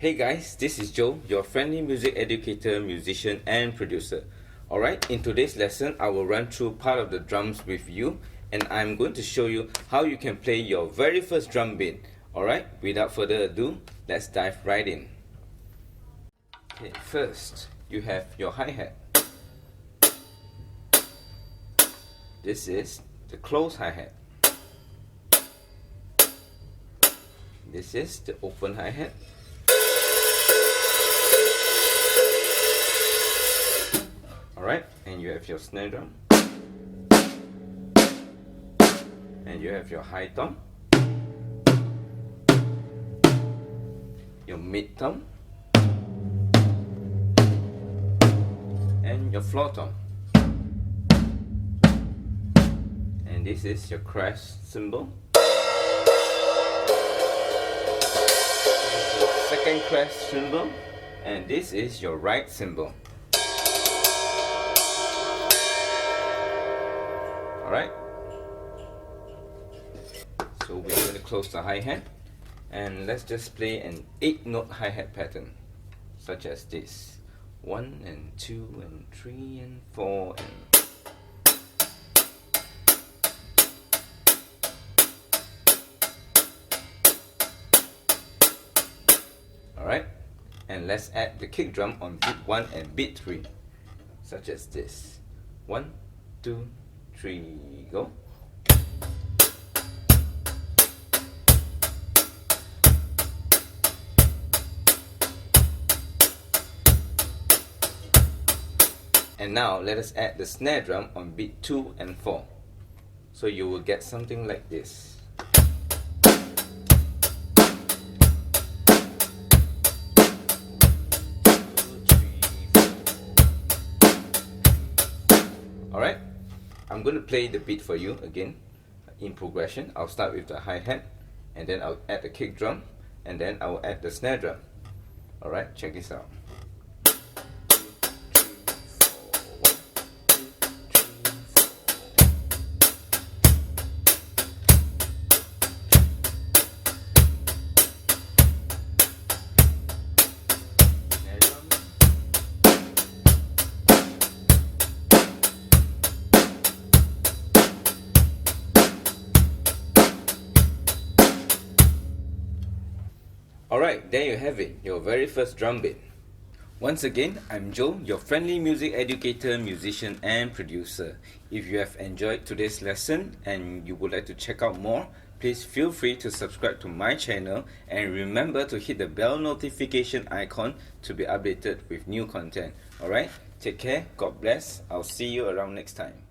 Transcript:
Hey guys, this is Joe, your friendly music educator, musician and producer. Alright, in today's lesson, I will run through part of the drums with you and I'm going to show you how you can play your very first drum beat. Alright, without further ado, let's dive right in. Okay, first, you have your hi-hat. This is the closed hi-hat. This is the open hi-hat. Alright, and you have your snare drum. And you have your high tom, your mid tom, and your floor tom. And this is your crash cymbal. Second crash cymbal, and this is your right cymbal. Alright, so we're going to close the hi-hat and let's just play an 8-note hi-hat pattern such as this: 1 and 2 and 3 and 4 and alright, and let's add the kick drum on beat 1 and beat 3 such as this: 1, 2, 3, go. And now let us add the snare drum on beat 2 and 4. So you will get something like this. Alright, I'm going to play the beat for you again in progression. I'll start with the hi-hat and then I'll add the kick drum and then I'll add the snare drum. Alright, check this out. Alright, there you have it, your very first drum beat. Once again, I'm Joe, your friendly music educator, musician and producer. If you have enjoyed today's lesson and you would like to check out more, please feel free to subscribe to my channel and remember to hit the bell notification icon to be updated with new content. Alright, take care, God bless, I'll see you around next time.